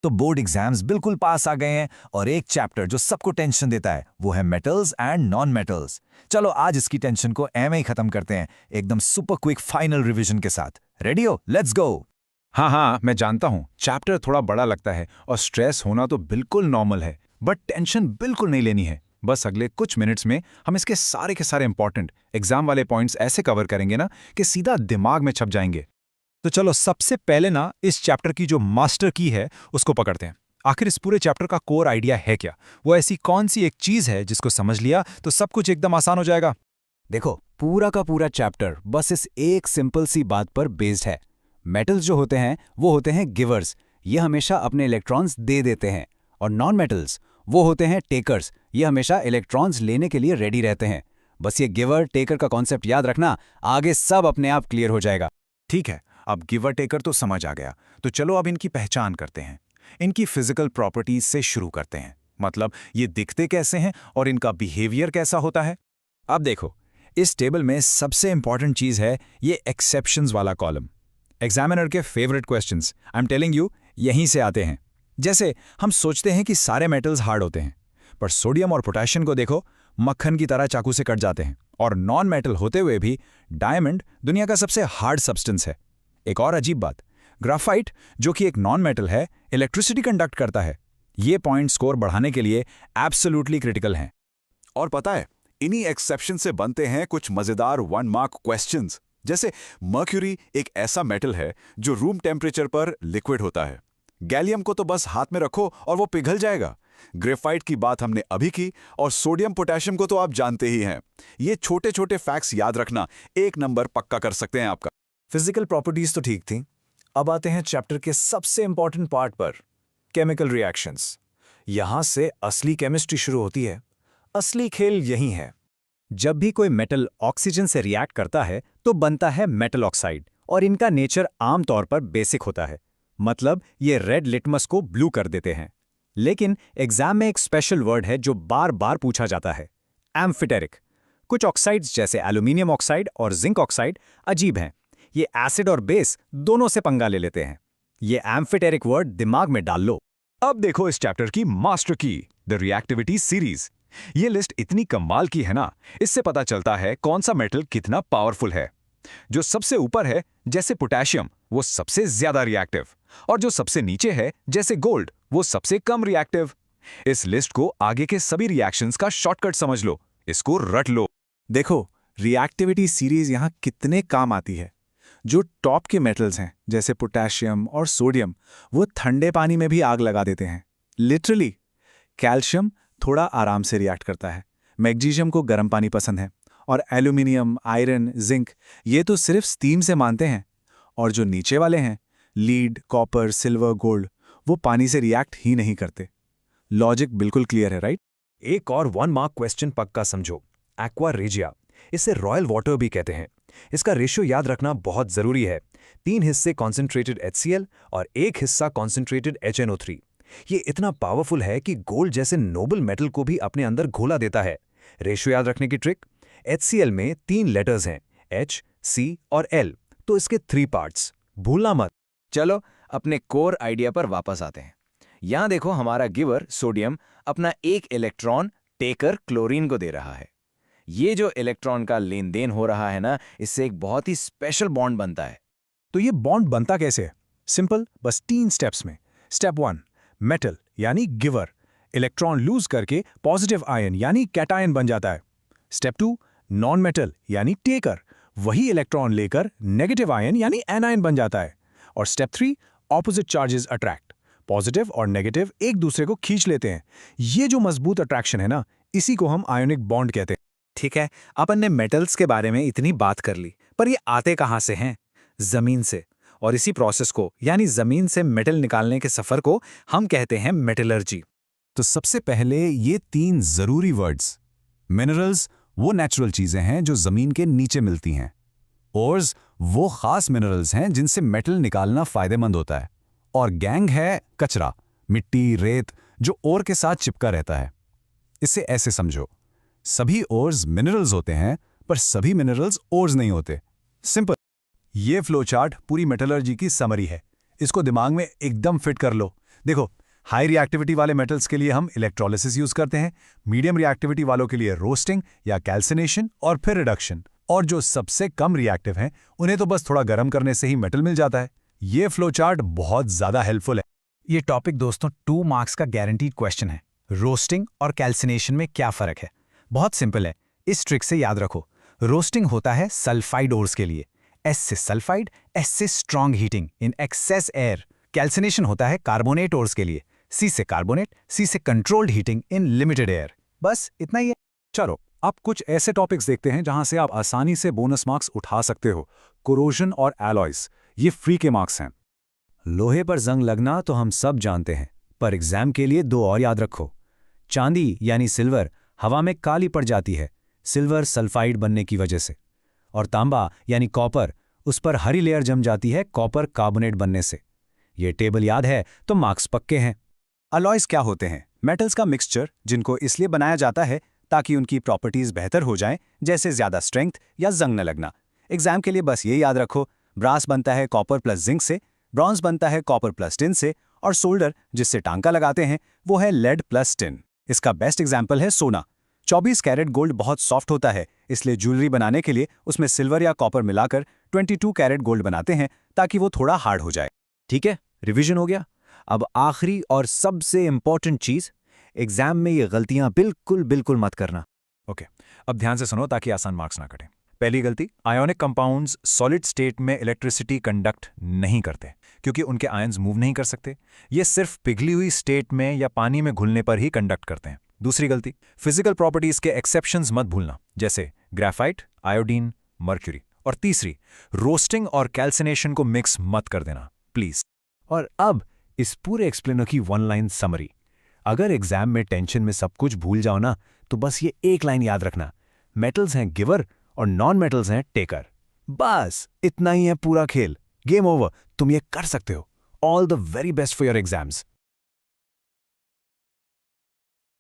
तो board exams बिल्कुल पास आ गए हैं और एक चैप्टर जो सबको टेंशन देता है वो है मेटल्स एंड नॉन मेटल्स। चलो आज इसकी टेंशन को ऐਵੇਂ ही खत्म करते हैं, एकदम सुपर क्विक फाइनल रिवीजन के साथ। रेडी हो? Let's go. हाँ, मैं जानता हूँ चैप्टर थोड़ा बड़ा लगता है और स्ट्रेस होना तो बिल्कुल नॉर्मल है, बट टेंशन बिल्कुल नहीं लेनी है। बस अगले कुछ मिनट्स में हम इसके सारे के सारे इंपॉर्टेंट एग्जाम वाले पॉइंट्स ऐसे कवर करेंगे ना कि सीधा दिमाग में छप जाएंगे। तो चलो सबसे पहले ना इस चैप्टर की जो मास्टर की है उसको पकड़ते हैं। आखिर इस पूरे चैप्टर का कोर आइडिया है क्या? वो ऐसी कौन सी एक चीज है जिसको समझ लिया तो सब कुछ एकदम आसान हो जाएगा? देखो, पूरा का पूरा चैप्टर बस इस एक सिंपल सी बात पर बेस्ड है। मेटल्स जो होते हैं वो होते हैं गिवर्स, ये हमेशा अपने इलेक्ट्रॉन्स दे देते हैं। और नॉन मेटल्स वो होते हैं टेकर्स, ये हमेशा इलेक्ट्रॉन्स लेने के लिए रेडी रहते हैं। बस ये गिवर टेकर का कॉन्सेप्ट याद रखना, आगे सब अपने आप क्लियर हो जाएगा। ठीक है, अब गिवर टेकर तो समझ आ गया, तो चलो अब इनकी पहचान करते हैं। इनकी फिजिकल प्रॉपर्टीज से शुरू करते हैं, मतलब ये दिखते कैसे हैं और इनका बिहेवियर कैसा होता है। अब देखो, इस टेबल में सबसे इंपॉर्टेंट चीज है ये एक्सेप्शंस वाला कॉलम। एग्जामिनर के favourite questions, I am telling you, यहीं से आते हैं। जैसे हम सोचते हैं कि सारे मेटल्स हार्ड होते हैं, पर सोडियम और पोटेशियम को देखो, मक्खन की तरह चाकू से कट जाते हैं। और नॉन मेटल होते हुए भी डायमंड दुनिया का सबसे हार्ड सब्सटेंस है। एक और अजीब बात, ग्राफाइट जो कि एक नॉन मेटल है, इलेक्ट्रिसिटी कंडक्ट करता है। ये पॉइंट स्कोर बढ़ाने के लिए एब्सोल्युटली क्रिटिकल हैं। और पता है, इन्हीं एक्सेप्शन से बनते हैं कुछ मजेदार 1 मार्क क्वेश्चंस। जैसे मर्क्यूरी एक ऐसा मेटल है जो रूम टेम्परेचर पर लिक्विड होता है। गैलियम को तो बस हाथ में रखो और वो पिघल जाएगा। ग्रेफाइट की बात हमने अभी की, और सोडियम पोटेशियम को तो आप जानते ही हैं। ये छोटे छोटे फैक्ट्स याद रखना 1 नंबर पक्का कर सकते हैं आपका। फिजिकल प्रॉपर्टीज तो ठीक थी, अब आते हैं चैप्टर के सबसे इंपॉर्टेंट पार्ट पर, केमिकल रिएक्शंस। यहां से असली केमिस्ट्री शुरू होती है, असली खेल यही है। जब भी कोई मेटल ऑक्सीजन से रिएक्ट करता है तो बनता है मेटल ऑक्साइड, और इनका नेचर आमतौर पर बेसिक होता है, मतलब ये रेड लिटमस को ब्लू कर देते हैं। लेकिन एग्जाम में एक स्पेशल वर्ड है जो बार बार पूछा जाता है, एम्फिटेरिक। कुछ ऑक्साइड्स जैसे एल्यूमिनियम ऑक्साइड और जिंक ऑक्साइड अजीब हैं, ये एसिड और बेस दोनों से पंगा ले लेते हैं। ये एम्फिटेरिक वर्ड दिमाग में डाल लो। अब देखो इस चैप्टर की मास्टर की, द रिएक्टिविटी सीरीज। ये लिस्ट इतनी कमाल की है ना, इससे पता चलता है कौन सा मेटल कितना पावरफुल है। जो सबसे ऊपर है जैसे पोटेशियम, वो सबसे ज्यादा रिएक्टिव, और जो सबसे नीचे है जैसे गोल्ड, वो सबसे कम रिएक्टिव। इस लिस्ट को आगे के सभी रिएक्शंस का शॉर्टकट समझ लो, इसको रट लो। देखो, रिएक्टिविटी सीरीज यहाँ कितने काम आती है। जो टॉप के मेटल्स हैं जैसे पोटेशियम और सोडियम, वो ठंडे पानी में भी आग लगा देते हैं, लिटरली। कैल्शियम थोड़ा आराम से रिएक्ट करता है, मैग्नीशियम को गर्म पानी पसंद है, और एल्यूमिनियम, आयरन, जिंक, ये तो सिर्फ स्टीम से मानते हैं। और जो नीचे वाले हैं, लीड, कॉपर, सिल्वर, गोल्ड, वो पानी से रिएक्ट ही नहीं करते। लॉजिक बिल्कुल क्लियर है, राइट? एक और 1 मार्क क्वेश्चन पक्का समझो, एक्वा रेजिया, इसे रॉयल वाटर भी कहते हैं। इसका रेशियो याद रखना बहुत जरूरी है, 3 हिस्से कॉन्सेंट्रेटेड HCl और 1 हिस्सा कॉन्सेंट्रेटेड HNO3। ये इतना पावरफुल है कि गोल्ड जैसे नोबल मेटल को भी अपने अंदर घोला देता है। रेशियो याद रखने की ट्रिक, HCl में 3 लेटर्स हैं, H, C और L, तो इसके 3 पार्ट्स, भूलना मत। चलो अपने कोर आइडिया पर वापस आते हैं। यहां देखो, हमारा गिवर सोडियम अपना एक इलेक्ट्रॉन टेकर क्लोरीन को दे रहा है। ये जो इलेक्ट्रॉन का लेन देन हो रहा है ना, इससे एक बहुत ही स्पेशल बॉन्ड बनता है। तो ये बॉन्ड बनता कैसे है? सिंपल, बस 3 स्टेप्स में। स्टेप 1, मेटल यानी गिवर इलेक्ट्रॉन लूज करके पॉजिटिव आयन यानी कैटायन बन जाता है। स्टेप 2, नॉन मेटल यानी टेकर, वही इलेक्ट्रॉन लेकर नेगेटिव आयन यानी एनायन बन जाता है। और step 3, opposite charges attract, positive और नेगेटिव एक दूसरे को खींच लेते हैं। ये जो मजबूत अट्रैक्शन है ना, इसी को हम आयोनिक बॉन्ड कहते हैं। ठीक है, अपन ने मेटल्स के बारे में इतनी बात कर ली, पर ये आते कहाँ से हैं? जमीन से। और इसी प्रोसेस को, यानी जमीन से मेटल निकालने के सफर को, हम कहते हैं मेटलर्जी। तो सबसे पहले ये 3 जरूरी वर्ड्स। मिनरल्स वो नेचुरल चीजें हैं जो जमीन के नीचे मिलती हैं। ओर्स वो खास मिनरल्स हैं जिनसे मेटल निकालना फायदेमंद होता है। और गैंग है कचरा, मिट्टी, रेत, जो ओर के साथ चिपका रहता है। इसे ऐसे समझो, सभी ओर्स मिनरल्स होते हैं, पर सभी मिनरल्स ओर्स नहीं होते। सिंपल। ये फ्लो चार्ट पूरी मेटलर्जी की समरी है, इसको दिमाग में एकदम फिट कर लो। देखो, हाई रिएक्टिविटी वाले मेटल्स के लिए हम इलेक्ट्रोलिसिस यूज करते हैं, मीडियम रिएक्टिविटी वालों के लिए रोस्टिंग या कैल्सिनेशन और फिर रिडक्शन, और जो सबसे कम रिएक्टिव हैं उन्हें तो बस थोड़ा गर्म करने से ही मेटल मिल जाता है। ये फ्लो चार्ट बहुत ज्यादा हेल्पफुल है। ये टॉपिक दोस्तों 2 मार्क्स का गारंटीड क्वेश्चन है। रोस्टिंग और कैल्सिनेशन में क्या फर्क है? बहुत सिंपल है, इस ट्रिक से याद रखो। रोस्टिंग होता है सल्फाइड ओर्स के लिए, एस से सल्फाइड, एस से strong heating in excess air. Calcination होता है कार्बोनेट ओर्स के लिए, सी से कार्बोनेट, सी से controlled heating in limited air. बस इतना ही है। चलो, अब कुछ ऐसे टॉपिक्स देखते हैं जहां से आप आसानी से बोनस मार्क्स उठा सकते हो। कोरोजन और एलॉयज, ये फ्री के मार्क्स हैं। लोहे पर जंग लगना तो हम सब जानते हैं, पर एग्जाम के लिए 2 और याद रखो। चांदी यानी सिल्वर हवा में काली पड़ जाती है, सिल्वर सल्फाइड बनने की वजह से। और तांबा यानी कॉपर, उस पर हरी लेयर जम जाती है कॉपर कार्बोनेट बनने से। ये टेबल याद है तो मार्क्स पक्के हैं। अलॉयज क्या होते हैं? मेटल्स का मिक्सचर जिनको इसलिए बनाया जाता है ताकि उनकी प्रॉपर्टीज बेहतर हो जाएं, जैसे ज्यादा स्ट्रेंथ या जंग न लगना। एग्जाम के लिए बस ये याद रखो, ब्रास बनता है कॉपर प्लस जिंक से, ब्रॉन्ज बनता है कॉपर प्लस टिन से, और सोल्डर जिससे टांका लगाते हैं वो है लेड प्लस टिन। इसका बेस्ट एग्जाम्पल है सोना। 24 कैरेट गोल्ड बहुत सॉफ्ट होता है, इसलिए ज्वेलरी बनाने के लिए उसमें सिल्वर या कॉपर मिलाकर 22 कैरेट गोल्ड बनाते हैं ताकि वो थोड़ा हार्ड हो जाए। ठीक है, रिवीजन हो गया। अब आखिरी और सबसे इंपॉर्टेंट चीज, एग्जाम में ये गलतियां बिल्कुल मत करना। ओके, अब ध्यान से सुनो ताकि आसान मार्क्स ना कटें। पहली गलती, आयोनिक कंपाउंड्स सॉलिड स्टेट में इलेक्ट्रिसिटी कंडक्ट नहीं करते क्योंकि उनके आयंस मूव नहीं कर सकते। ये सिर्फ पिघली हुई स्टेट में या पानी में घुलने पर ही कंडक्ट करते हैं। दूसरी गलती, फिजिकल प्रॉपर्टीज के एक्सेप्शंस मत भूलना, जैसे ग्रेफाइट, आयोडीन, मर्क्यूरी। और तीसरी, रोस्टिंग और कैल्सिनेशन को मिक्स मत कर देना प्लीज। और अब इस पूरे एक्सप्लेनर की 1 लाइन समरी। अगर एग्जाम में टेंशन में सब कुछ भूल जाओ ना, तो बस ये 1 लाइन याद रखना, मेटल्स हैं गिवर और नॉन मेटल्स हैं टेकर। बस इतना ही है पूरा खेल। गेम ओवर, तुम ये कर सकते हो। All the very best for your exams.